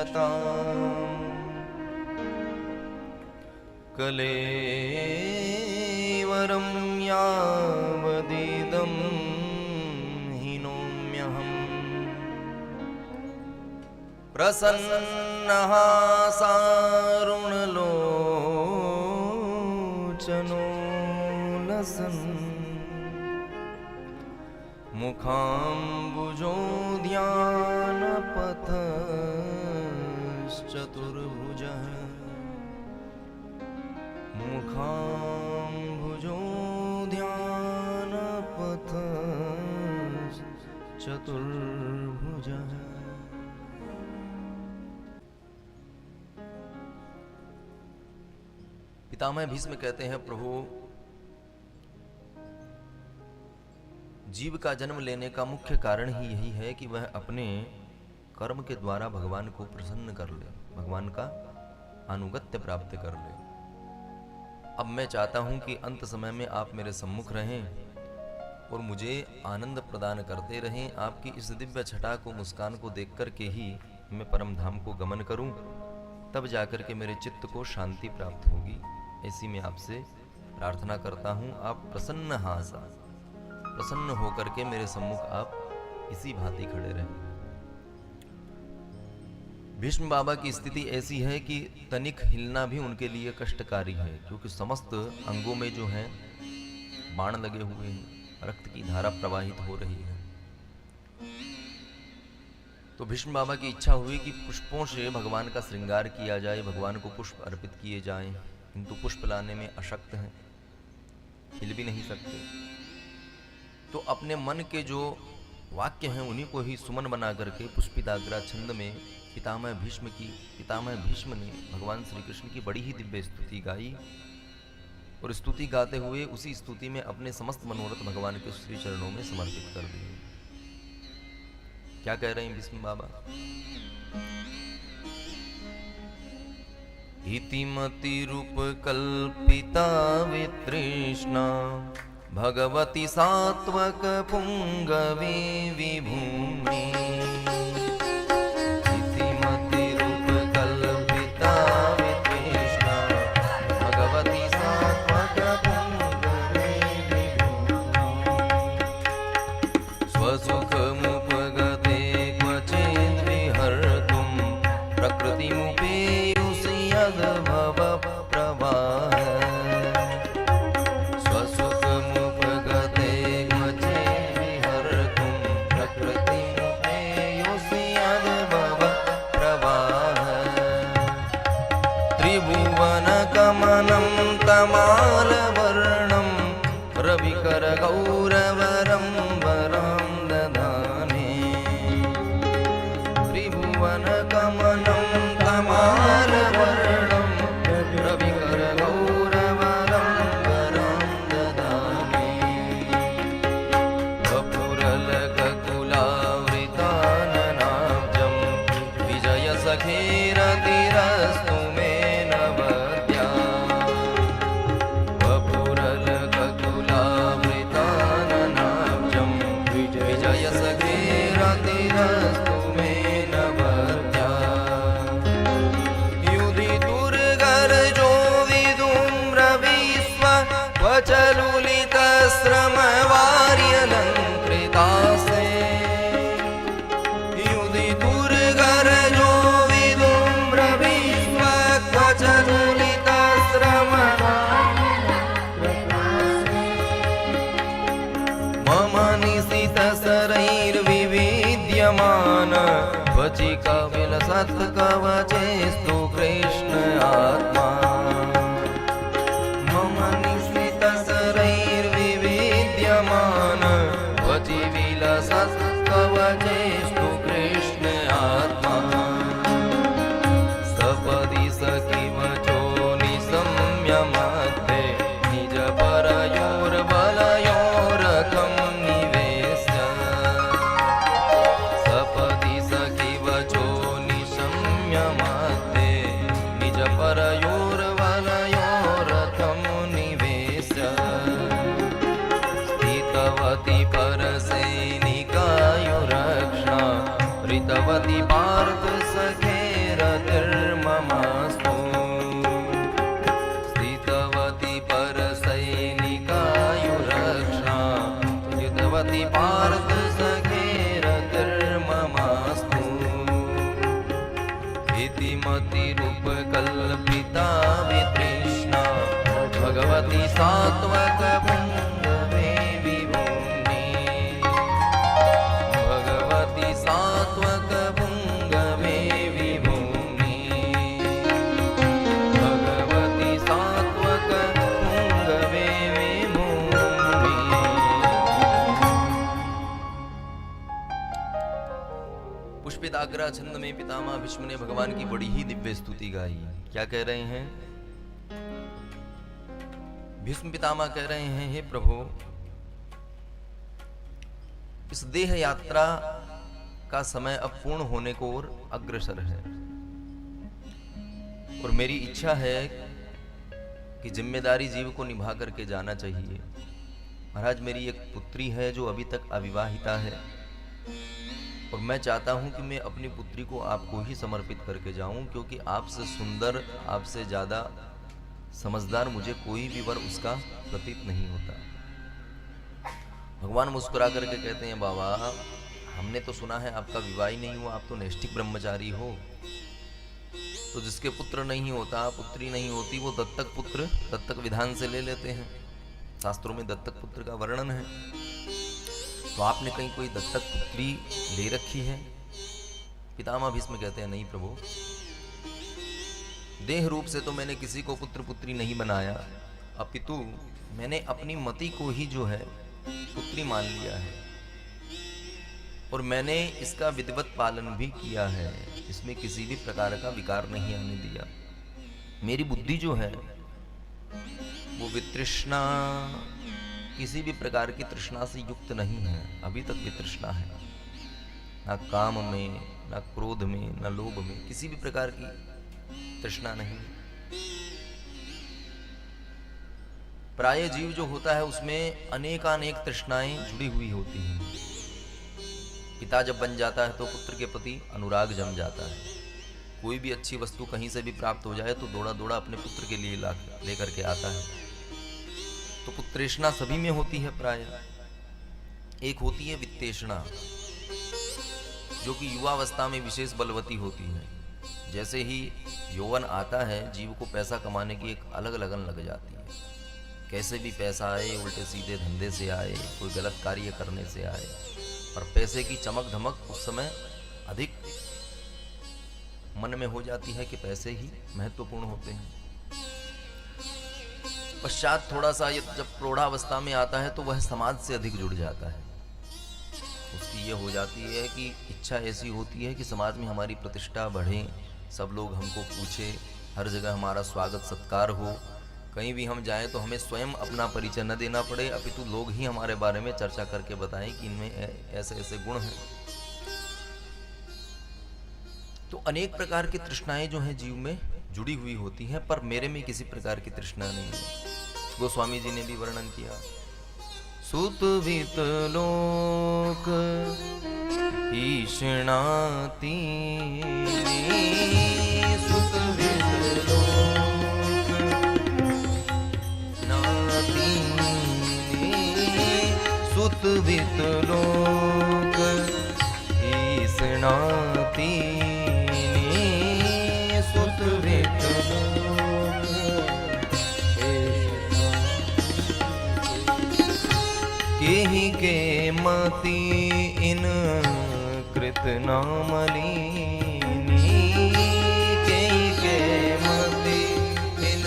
दृश्यताम् कलेवरं यावदिदं हीनोम्यहम् प्रसन्नः सारुणलोचनो लसन् मुखाम्बुजो ध्यानपथश्चतुर्भुजः मुखाम्बुजो ध्यानपथश्चतुर्भुजः। पितामह भीष्म कहते हैं, प्रभु जीव का जन्म लेने का मुख्य कारण ही यही है कि वह अपने कर्म के द्वारा भगवान को प्रसन्न कर ले, भगवान का अनुगत्य प्राप्त कर ले। अब मैं चाहता हूं कि अंत समय में आप मेरे सम्मुख रहें और मुझे आनंद प्रदान करते रहें। आपकी इस दिव्य छटा को, मुस्कान को देख कर के ही मैं परम धाम को गमन करूं, तब जाकर के मेरे चित्त को शांति प्राप्त होगी। ऐसी मैं आपसे प्रार्थना करता हूं। आप प्रसन्न हासा, प्रसन्न होकर के मेरे सम्मुख आप इसी भांति खड़े रहें। भीष्म बाबा की स्थिति ऐसी है कि तनिक हिलना भी उनके लिए कष्टकारी है, क्योंकि समस्त अंगों में जो है बाण लगे हुए हैं, रक्त की धारा प्रवाहित हो रही है। तो भीष्म बाबा की इच्छा हुई कि पुष्पों से भगवान का श्रृंगार किया जाए, भगवान को पुष्प अर्पित किए जाएं, किंतु पुष्प लाने में अशक्त हैं, हिल भी नहीं सकते। तो अपने मन के जो वाक्य हैं उन्हीं को ही सुमन बना करके पुष्पिताग्रा छंद में पितामह भीष्म ने भगवान श्री कृष्ण की बड़ी ही दिव्य स्तुति गाई, और स्तुति गाते हुए उसी स्तुति में अपने समस्त मनोरथ भगवान के श्री चरणों में समर्पित कर दिए। क्या कह रहे हैं भीष्म बाबा? इतिमति रूप कल्पिता वितृष्णा भगवती सात्वक पुंगवी विभूमि। इतिमति रूप कल्पिता वितृष्णा भगवती सात्वक पुंगवी विभूमि। स्वसुखमुपगते क्वचिद् विहर्तुं प्रकृतिमुपेयुषि यद्भव प्रवाह। त्रिभुवनकमनं तमालवर्णं रविकरगौरवरं वरं दधाने। त्रिभुवनकमनं तमालवर्णं रविकरगौरवरं वरं दधाने। वपुरलककुलावृताननाब्जं विजयसखेरतिरस्तु मे नवद्या। वपुरलककुलावृताननाब्जं विजयसखेरतिरस्तु मे नवद्या। युधि दुर्गर्जो विधूम्रविश्व त्वचलुलितश्रमवार्यलङ्कृतासे। युधि दुर्गर्जो विधूम्रविश्व त्वचलुलितश्रमवार्यलङ्कृतासे। मम निशितशरैर्विविद्यमान त्वचिकविलसत्कवचेस्तु कृष्ण आत्मा। मम निशितशरैर्विविद्यमान त्वचिविलसत्कवचेस्तु कृष्ण आत्मा। सपदि सखिवचो निसंयमते निजपरयोर्बलयोरकं निवेश्य। सपदि सखिवचो निसंयमते निजपरयोर्बलयोरकं निवेश्य। स्थितवती परसैनिकायुरक्षा ऋतवती पार्थ सखेर रतिर्ममास्तु स्थितवती परसैनिकायुरक्षा युधवती पार्थ सखे रतिर्ममास्तु इति मतिरूपकल्पिता वितृष्णा भगवती सात्वक पुंगवे विभूमि भगवती सात्वक पुंगवे विभूमि भगवती सात्वक पुंगवे विभूमि। पुष्पिताग्रा छंद में पितामह भीष्म ने भगवान की बड़ी ही दिव्य स्तुति गाई। क्या कह रहे हैं? भीष्म पितामह कह रहे हैं, हे प्रभु, इस देह यात्रा का समय अब पूर्ण होने को और अग्रसर है और मेरी इच्छा है कि जिम्मेदारी जीव को निभा करके जाना चाहिए। महाराज, मेरी एक पुत्री है जो अभी तक अविवाहिता है और मैं चाहता हूं कि मैं अपनी पुत्री को आपको ही समर्पित करके जाऊं, क्योंकि आपसे सुंदर, आपसे ज्यादा समझदार मुझे कोई भी वर उसका प्रतीत नहीं होता। भगवान मुस्कुरा करके कहते हैं, बाबा, हमने तो सुना है आपका विवाह ही नहीं हुआ, आप तो नैष्ठिक ब्रह्मचारी हो। तो जिसके पुत्र नहीं होता, पुत्री नहीं होती, वो दत्तक पुत्र दत्तक विधान से ले लेते हैं। शास्त्रों में दत्तक पुत्र का वर्णन है। तो आपने कहीं कोई दत्तक पुत्री ले रखी है? पितामह भीष्म कहते हैं, नहीं प्रभु, देह रूप से तो मैंने किसी को पुत्र पुत्री नहीं बनाया, अपितु मैंने अपनी मति को ही जो है पुत्री मान लिया है और मैंने इसका विधिवत पालन भी किया है। इसमें किसी भी प्रकार का विकार नहीं आने दिया। मेरी बुद्धि जो है वो वितृष्णा, किसी भी प्रकार की तृष्णा से युक्त नहीं है। अभी तक वितृष्णा है, ना काम में, ना क्रोध में, ना लोभ में, किसी भी प्रकार की तृष्णा नहीं। प्राय जीव जो होता है उसमें अनेकानेक तृष्णाएं जुड़ी हुई होती हैं। पिता जब बन जाता है तो पुत्र के प्रति अनुराग जम जाता है। कोई भी अच्छी वस्तु कहीं से भी प्राप्त हो जाए तो दौड़ा दौड़ा अपने पुत्र के लिए लेकर के आता है। तो पुत्रेष्णा सभी में होती है प्राय। एक होती है वित्तेष्णा, जो कि युवावस्था में विशेष बलवती होती है। जैसे ही यौवन आता है, जीव को पैसा कमाने की एक अलग लगन लग जाती है। कैसे भी पैसा आए, उल्टे सीधे धंधे से आए, कोई गलत कार्य करने से आए, और पैसे की चमक धमक उस समय अधिक मन में हो जाती है कि पैसे ही महत्वपूर्ण होते हैं। पश्चात थोड़ा सा जब प्रौढ़ावस्था में आता है तो वह समाज से अधिक जुड़ जाता है। उसकी ये हो जाती है कि इच्छा ऐसी होती है कि समाज में हमारी प्रतिष्ठा बढ़े, सब लोग हमको पूछे, हर जगह हमारा स्वागत सत्कार हो, कहीं भी हम जाएं तो हमें स्वयं अपना परिचय न देना पड़े, अपितु लोग ही हमारे बारे में चर्चा करके बताएं कि इनमें ऐसे ऐसे गुण हैं। तो अनेक प्रकार की तृष्णाएं जो हैं जीव में जुड़ी हुई होती हैं, पर मेरे में किसी प्रकार की तृष्णा नहीं है। गोस्वामी जी ने भी वर्णन किया, सुत वित लोक ईषणाति, सुत वित लोक नाति, सुत वित लोक ईषणाति, सुत वित लोक केहि के मति इन कृत नामलीनी, केहि के मति इन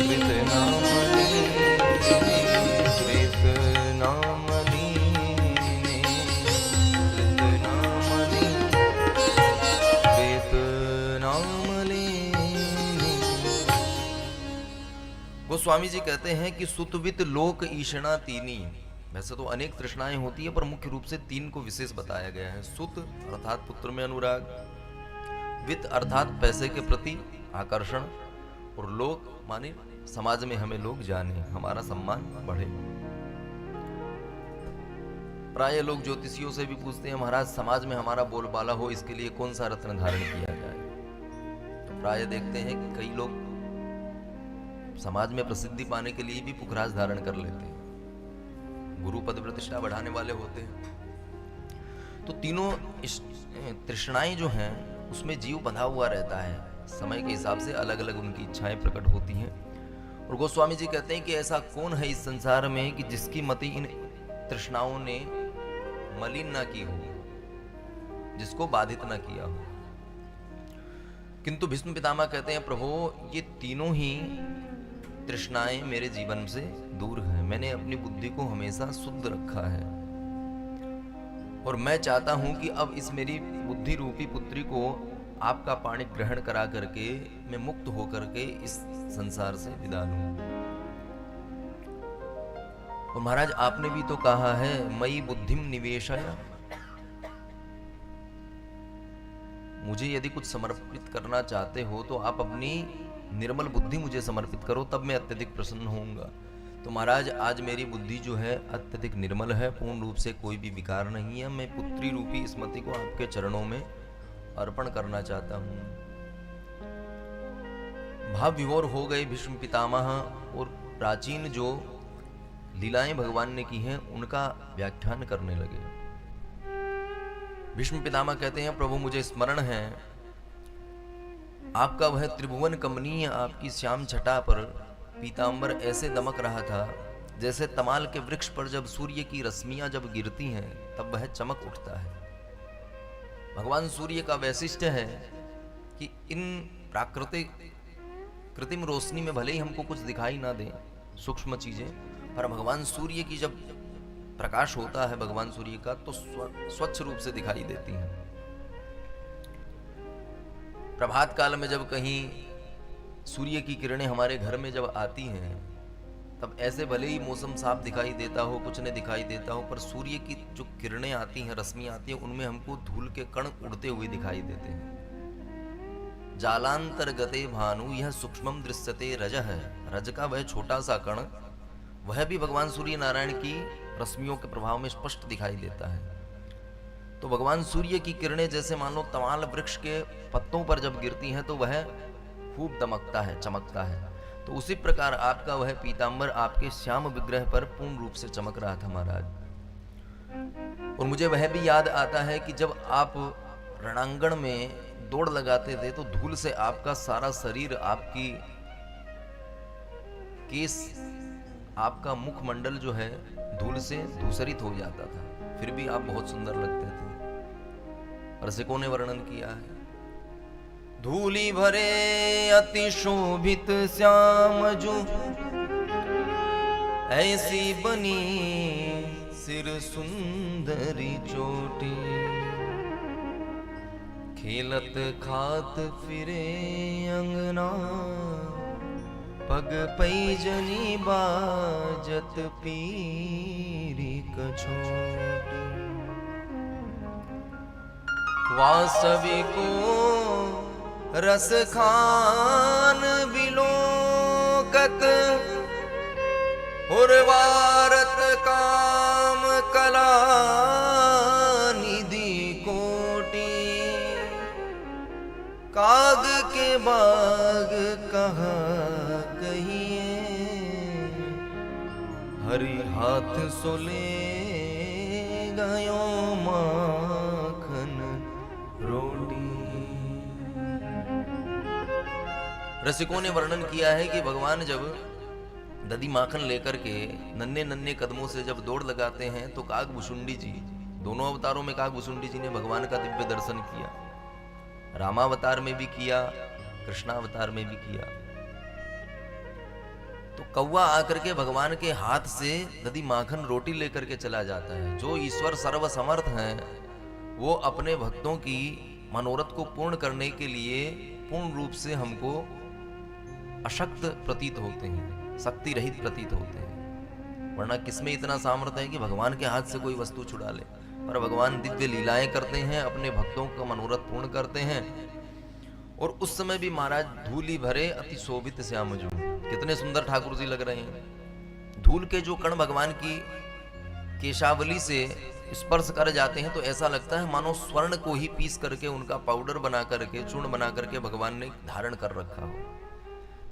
कृत नामलीनी, कृत नामलीनी, कृत नामलीनी, कृत नामलीनी। गोस्वामी जी कहते हैं कि सुतवित लोक ईषणा तीनी। वैसे तो अनेक तृष्णाएं होती है, पर मुख्य रूप से तीन को विशेष बताया गया है। सुत अर्थात पुत्र में अनुराग, वित्त अर्थात पैसे के प्रति आकर्षण, और लोक माने समाज में हमें लोग जाने, हमारा सम्मान बढ़े। प्राय लोग ज्योतिषियों से भी पूछते हैं, महाराज समाज में हमारा बोलबाला हो, इसके लिए कौन सा रत्न धारण किया जाए। प्राय देखते हैं कि कई लोग समाज में प्रसिद्धि पाने के लिए भी पुखराज धारण कर लेते हैं, गुरु पद प्रतिष्ठा बढ़ाने वाले होते हैं। तो तीनों तृष्णाएं जो हैं उसमें जीव बंधा हुआ रहता है, समय के हिसाब से अलग अलग उनकी इच्छाएं प्रकट होती हैं। और गोस्वामी जी कहते हैं कि ऐसा कौन है इस संसार में कि जिसकी मति इन तृष्णाओं ने मलिन ना की हो, जिसको बाधित ना किया हो। किंतु भीष्म पितामह कहते हैं, प्रभु ये तीनों ही तृष्णाएं मेरे जीवन से दूर हैं। मैंने अपनी बुद्धि को हमेशा शुद्ध रखा है और मैं चाहता हूं कि अब इस मेरी बुद्धि रूपी पुत्री को आपका पाणी ग्रहण करा करके मैं मुक्त होकर के इस संसार से विदा लूं। और महाराज आपने भी तो कहा है, मई बुद्धिम निवेशय, मुझे यदि कुछ समर्पित करना चाहते हो तो आप अपनी निर्मल बुद्धि मुझे समर्पित करो, तब मैं अत्यधिक प्रसन्न होऊंगा। तो महाराज आज मेरी बुद्धि जो है अत्यधिक निर्मल है, पूर्ण रूप से कोई भी विकार नहीं है। मैं पुत्री रूपी स्मृति को आपके चरणों में अर्पण करना चाहता हूं। भाव विभोर हो गए भीष्म पितामह और प्राचीन जो लीलाएं भगवान ने की हैं उनका व्याख्यान करने लगे। भीष्म पितामह कहते हैं, प्रभु मुझे स्मरण है आपका वह त्रिभुवन कमनीय आपकी श्याम छटा पर पीतांबर ऐसे दमक रहा था जैसे तमाल के वृक्ष पर जब सूर्य की रश्मियां जब गिरती हैं तब वह चमक उठता है। भगवान सूर्य का वैशिष्ट्य है कि इन प्राकृतिक कृत्रिम रोशनी में भले ही हमको कुछ दिखाई ना दे सूक्ष्म चीजें, पर भगवान सूर्य की जब प्रकाश होता है भगवान सूर्य का तो स्वच्छ रूप से दिखाई देती हैं। प्रभात काल में जब कहीं सूर्य की किरणें हमारे घर में जब आती हैं तब ऐसे भले ही मौसम साफ दिखाई देता हो, कुछ नहीं दिखाई देता हो, पर सूर्य की जो किरणें आती हैं, रश्मियां आती हैं, उनमें हमको धूल के कण उड़ते हुए दिखाई देते हैं। जालांतर्गते भानु यह सूक्ष्मम दृश्यते रजः, रज का वह छोटा सा कण वह भी भगवान सूर्य नारायण की रश्मियों के प्रभाव में स्पष्ट दिखाई देता है। तो भगवान सूर्य की किरणें जैसे मान लो तमाल वृक्ष के पत्तों पर जब गिरती हैं तो वह खूब दमकता है, चमकता है। तो उसी प्रकार आपका वह पीतांबर आपके श्याम विग्रह पर पूर्ण रूप से चमक रहा था महाराज। और मुझे वह भी याद आता है कि जब आप रणांगण में दौड़ लगाते थे तो धूल से आपका सारा शरीर, आपकी केस, आपका मुखमंडल जो है धूल से धूसरित हो जाता था, फिर भी आप बहुत सुंदर लगते थे। रसिकों ने वर्णन किया है, धूली भरे अति शोभित श्याम जो ऐसी बनी सिर सुंदरी चोटी, खेलत खात फिरे अंगना पग पैजनी बाजत पीरी कछोटी, वासविको रस खान बिलोकत उर्वारत काम कला निधि कोटि, काग के बाग कहा कहिए हरि हाथ सोले गयो माखन रोटी। रसिकों ने वर्णन किया है कि भगवान जब दधी माखन लेकर के नन्हे नन्हे कदमों से जब दौड़ लगाते हैं तो काग भुसुंडी जी, दोनों अवतारों में काग भुसुंडी जी ने भगवान का दिव्य दर्शन किया, रामावतार में भी किया, कृष्णावतार में भी किया। तो कौवा आकर के भगवान के हाथ से दधी माखन रोटी लेकर के चला जाता है। जो ईश्वर सर्वसमर्थ हैं वो अपने भक्तों की मनोरथ को पूर्ण करने के लिए पूर्ण रूप से हमको अशक्त प्रतीत होते हैं, शक्ति रहित प्रतीत होते हैं। वरना किसमें इतना सामर्थ्य है कि भगवान के हाथ से कोई वस्तु छुड़ा ले, पर भगवान दिव्य लीलाएं करते हैं, अपने भक्तों का मनोरथ पूर्ण करते हैं। और उस समय भी महाराज धूली भरे अति शोभित श्यामजू, कितने सुंदर ठाकुर जी लग रहे हैं। धूल के जो कण भगवान की केशावली से स्पर्श कर जाते हैं तो ऐसा लगता है मानो स्वर्ण को ही पीस करके उनका पाउडर बना करके, चूर्ण बना करके भगवान ने धारण कर रखा हो।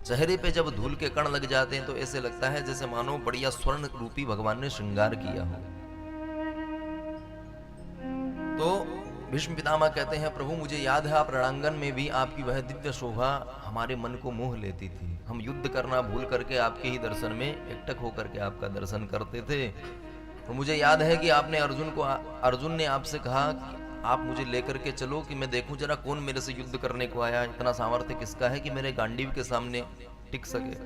चेहरे पे जब धूल के कण लग जाते हैं तो ऐसे लगता है जैसे मानो बढ़िया स्वर्ण रूपी भगवान ने श्रृंगार किया हो। तो भीष्म पितामह कहते हैं, प्रभु मुझे याद है आप रणांगन में भी आपकी वह दिव्य शोभा हमारे मन को मोह लेती थी। हम युद्ध करना भूल करके आपके ही दर्शन में एकटक होकर के आपका दर्शन करते थे। और मुझे याद है कि आपने अर्जुन ने आपसे कहा आप मुझे लेकर के चलो कि मैं देखूं जरा कौन मेरे से युद्ध करने को आया, इतना सामर्थ्य किसका है कि मेरे गांडीव के सामने टिक सके।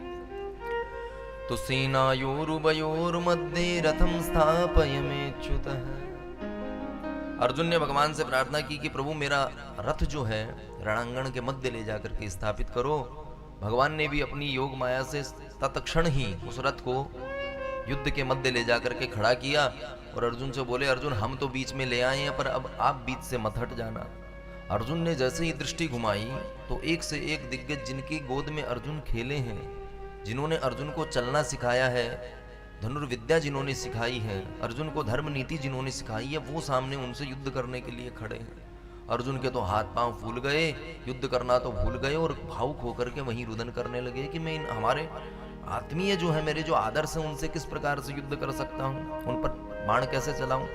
तो सेनायोरुभयोर मध्ये रथम स्थापयमेच्युतः। अर्जुन ने भगवान से प्रार्थना की कि प्रभु मेरा रथ जो है रणांगण के मध्य ले जाकर के स्थापित करो। भगवान ने भी अपनी योग माया से तत्क्षण ही उस रथ को युद्ध के मध्य ले जाकर के खड़ा किया और अर्जुन से बोले, अर्जुन हम तो बीच में ले आए हैं पर अब आप बीच से मत हट जाना। अर्जुन ने जैसे ही दृष्टि घुमाई तो एक से एक दिग्गज जिनकी गोद में अर्जुन खेले हैं, जिन्होंने अर्जुन को चलना सिखाया है, धनुर्विद्या जिन्होंने सिखाई है, अर्जुन को धर्म नीति जिन्होंने सिखाई है, वो सामने उनसे युद्ध करने के लिए खड़े हैं। अर्जुन के तो हाथ पांव फूल गए, युद्ध करना तो भूल गए और भावुक होकर के वहीं रुदन करने लगे कि मैं हमारे आत्मीय जो है, मेरे जो आदर्श हैं, उनसे किस प्रकार से युद्ध कर सकता हूं, उन पर बाण कैसे चलाऊं।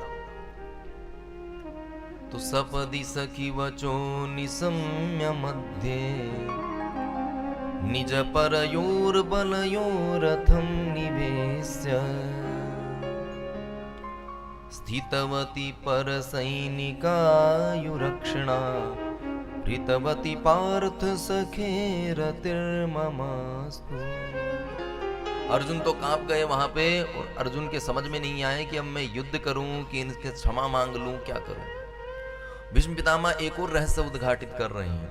तो सपदि सखी वचो निसम्य मध्य निज परयोर बलयोरथम निवेश्य स्थितवती पर सैनिकायुरक्षणा प्रीतवती पार्थ सखे रतिर्ममास्तु। अर्जुन तो कांप गए वहां पे और अर्जुन के समझ में नहीं आए कि अब मैं युद्ध करूं कि इनके क्षमा मांग लूं, क्या करूं। भीष्म पितामह एक और रहस्य उद्घाटित कर रहे हैं।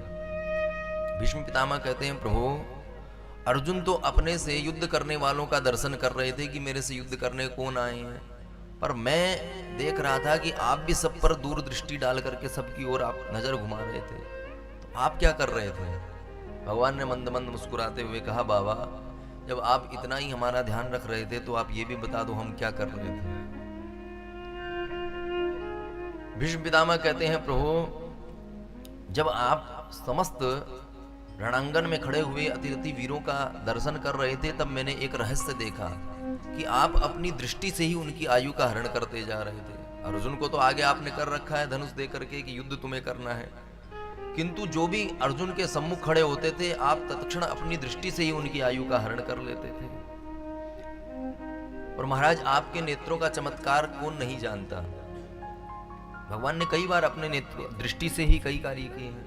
भीष्म पितामह कहते हैं, प्रभु अर्जुन तो अपने से युद्ध करने वालों का दर्शन कर रहे थे कि मेरे से युद्ध करने कौन आए हैं, पर मैं देख रहा था कि आप भी सब पर दूर दृष्टि डाल करके सबकी ओर आप नजर घुमा रहे थे। तो आप क्या कर रहे थे। भगवान ने मंद मंद मुस्कुराते हुए कहा, बाबा जब आप इतना ही हमारा ध्यान रख रहे थे तो आप ये भी बता दो हम क्या कर रहे थे। भीष्म पितामह कहते हैं, प्रभु जब आप समस्त रणांगन में खड़े हुए अतिरथी वीरों का दर्शन कर रहे थे तब मैंने एक रहस्य देखा कि आप अपनी दृष्टि से ही उनकी आयु का हरण करते जा रहे थे। अर्जुन को तो आगे आपने कर रखा है धनुष दे करके कि युद्ध तुम्हें करना है, किंतु जो भी अर्जुन के सम्मुख खड़े होते थे आप तत्क्षण अपनी दृष्टि से ही उनकी आयु का हरण कर लेते थे। और महाराज आपके नेत्रों का चमत्कार कौन नहीं जानता। भगवान ने कई बार अपने नेत्र दृष्टि से ही कई कार्य किए हैं।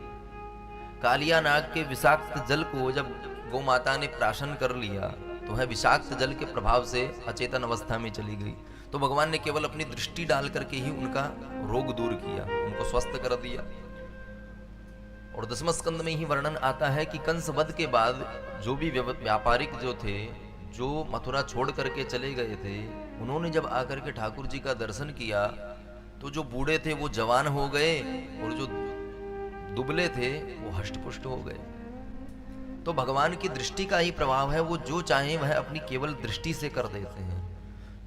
कालिया नाग के विषाक्त जल को जब गौ माता ने प्राशन कर लिया तो वह विषाक्त जल के प्रभाव से अचेतन अवस्था में चली गई, तो भगवान ने केवल अपनी दृष्टि डाल करके ही उनका रोग दूर किया, उनको स्वस्थ कर दिया। और दसम स्कंद में ही वर्णन आता है कि कंस वध के बाद जो भी व्यापारिक जो थे, जो मथुरा छोड़ करके चले गए थे, उन्होंने जब आकर के ठाकुर जी का दर्शन किया तो जो बूढ़े थे वो जवान हो गए और जो दुबले थे वो हष्टपुष्ट हो गए। तो भगवान की दृष्टि का ही प्रभाव है, वो जो चाहे वह अपनी केवल दृष्टि से कर देते हैं।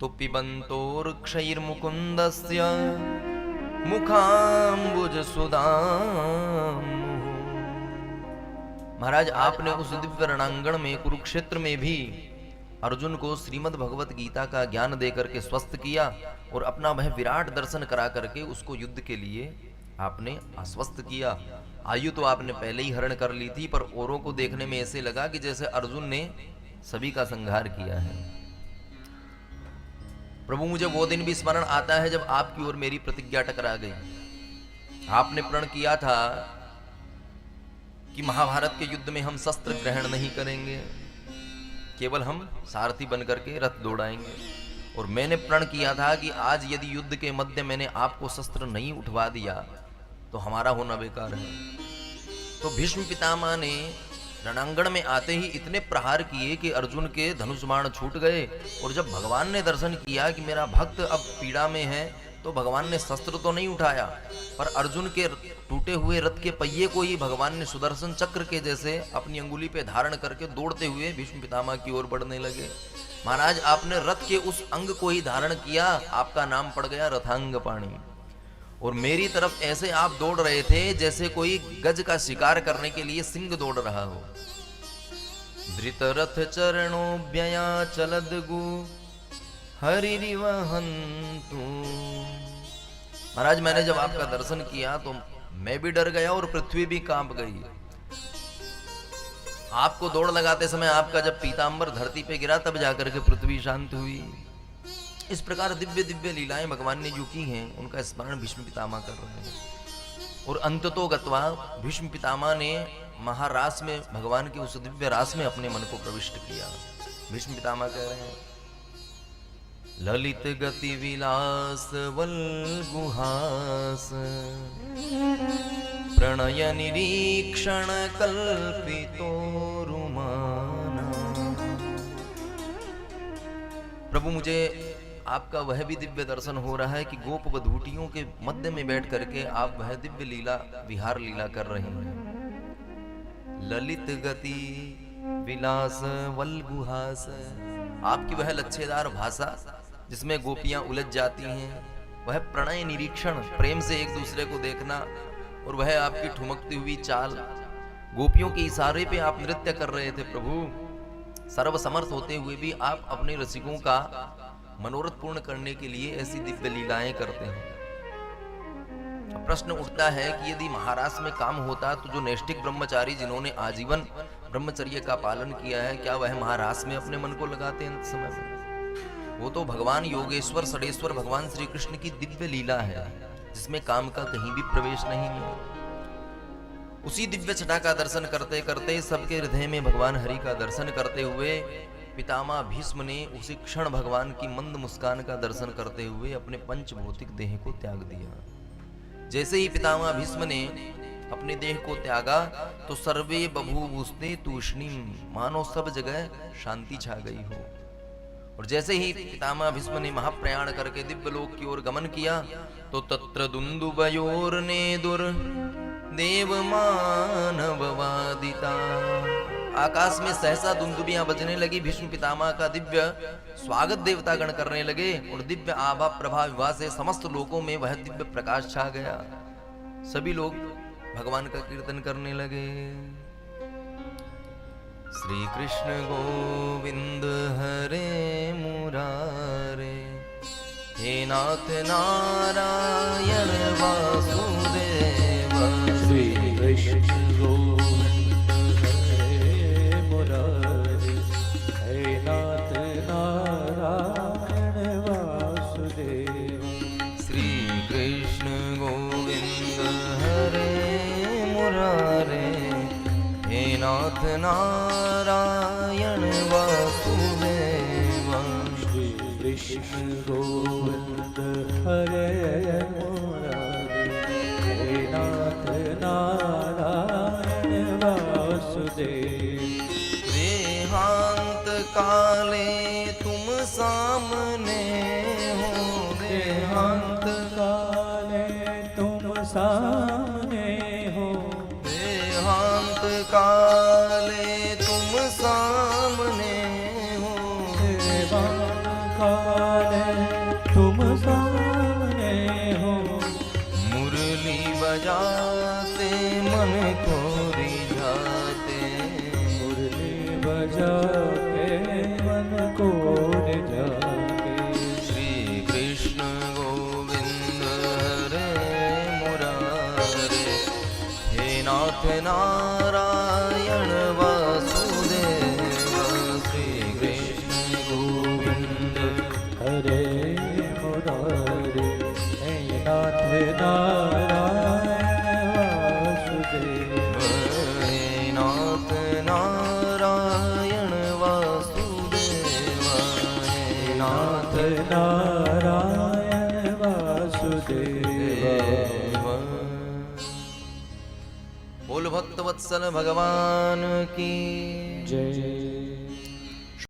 तो पिबंतोर क्षैर मुकुंदस्य मुखाम्बुज सुदाम। महाराज आपने उस दिव्य रणांगण में कुरुक्षेत्र में भी अर्जुन को श्रीमद् भगवत गीता का ज्ञान देकर के स्वस्थ किया और अपना वह विराट दर्शन करा करके उसको युद्ध के लिए आपने आश्वस्त किया। आयु तो आपने पहले ही हरण कर ली थी, पर औरों को देखने में ऐसे लगा कि जैसे अर्जुन ने सभी का संहार किया है। प्रभु मुझे वो दिन भी स्मरण आता है जब आपकी ओर मेरी प्रतिज्ञा टकरा गई। आपने प्रण किया था कि महाभारत के युद्ध में हम शस्त्र ग्रहण नहीं करेंगे, केवल हम सारथी बनकर के रथ दौड़ाएंगे। और मैंने प्रण किया था कि आज यदि युद्ध के मध्य मैंने आपको शस्त्र नहीं उठवा दिया तो हमारा होना बेकार है। तो भीष्म पितामह ने रणांगण में आते ही इतने प्रहार किए कि अर्जुन के धनुष बाण छूट गए। और जब भगवान ने दर्शन किया कि मेरा भक्त अब पीड़ा में है, तो भगवान ने शस्त्र तो नहीं उठाया, पर अर्जुन के टूटे हुए रथ के पहिए को ही भगवान ने सुदर्शन चक्र के जैसे अपनी अंगुली पे धारण करके दौड़ते हुए भीष्म पितामह की ओर बढ़ने लगे। महाराज आपने रथ के उस अंग को ही धारण किया, आपका नाम पड़ गया रथांग पाणी। और मेरी तरफ ऐसे आप दौड़ रहे थे जैसे कोई गज का शिकार करने के लिए सिंह दौड़ रहा हो। धृत रथ चरणोभ्यया चलदगु हरिरिवहन्तु। महाराज मैंने जब आपका दर्शन किया तो मैं भी डर गया और पृथ्वी भी कांप गई। आपको दौड़ लगाते समय आपका जब पीतांबर धरती पे गिरा तब जाकर के पृथ्वी शांत हुई। इस प्रकार दिव्य दिव्य लीलाएं भगवान ने जो की हैं उनका स्मरण भीष्म पितामह कर रहे हैं। और अंततो गत्वा भीष्म पितामह ने महारास में भगवान के उस दिव्य रास में अपने मन को प्रविष्ट किया। भीष्म पितामह कह रहे हैं ललित गति विलास वल्गुहास प्रणय निरीक्षण कल्पितो रुमाना। प्रभु मुझे आपका वह भी दिव्य दर्शन हो रहा है कि गोप वधूटियों के मध्य में बैठ करके आप वह दिव्य लीला विहार लीला कर रहे हैं। ललित गति विलास वल्गुहास, आपकी वह लच्छेदार भाषा जिसमें गोपियां उलझ जाती हैं, वह प्रणय निरीक्षण प्रेम से एक दूसरे को देखना, और वह आपकी ठुमकती हुई चाल, गोपियों के इशारे पे आप नृत्य कर रहे थे। प्रभु सर्वसमर्थ होते हुए भी आप अपने रसिकों का मनोरथ पूर्ण करने के लिए ऐसी दिव्य लीलाएं करते हैं। प्रश्न उठता है कि यदि महाराज में काम होता तो जो नैष्ठिक ब्रह्मचारी जिन्होंने आजीवन ब्रह्मचर्य का पालन किया है, क्या वह महाराज में अपने मन को लगाते हैं समय में? वो तो भगवान योगेश्वर सडेश्वर भगवान श्री कृष्ण की दिव्य लीला है जिसमें काम का कहीं भी प्रवेश नहीं है। उसी दिव्य छटा का दर्शन करते करते सबके हृदय में भगवान हरि का दर्शन करते हुए पितामह भीष्म ने उसी क्षण भगवान की मंद मुस्कान का दर्शन करते हुए अपने पंचभौतिक देह को त्याग दिया। जैसे ही पितामह भीष्म ने अपने देह को त्यागा तो सर्वे बभूवुस्ते तूष्णीम, मानो सब जगह शांति छा गई हो। और जैसे ही पितामह भीष्म ने महाप्रयाण करके दिव्य लोक की ओर गमन किया तो तत्र दुंदुभयोर्ने दुर देव मानववादिता, आकाश में सहसा दुंदुबियां बजने लगी। भीष्म पितामह का दिव्य स्वागत देवता गण करने लगे और दिव्य आभा प्रभा विवाह से समस्त लोकों में वह दिव्य प्रकाश छा गया। सभी लोग भगवान का कीर्तन करने लगे। श्री कृष्ण गोविंद हरे मुरारे, हे नाथ नारायण वासुदेव। श्री कृष्ण गोविंद हरे मुरारे, हे नाथ नारायण वासुदेव। श्री कृष्ण गोविंद हरे मुरारे, हे नाथ नारायण वासुदेव। श्री कृष्ण गोविंद हरे मुरारे, हे नाथ नारायण वासुदेव। देहांत काले तुम सामने हो, देहांत काले तुम सामने हो, देहांत काले तुम सामने हो, देवांत काले तुम सामने हो। मुरली बजाते मन को रिझाते, मुरली बजा के मन को रिझाते। श्री कृष्ण गोविंद हरे मुरारे, हे नाथ नारायण वासुदेव। श्री कृष्ण गोविंद हरे मुरारे, हे नाथ नारायण वासुदेव। हे नाथ नारायण वासुदेव, हे नाथ नारायण वासुदेव। बोल भक्त वत्सल भगवान की जय।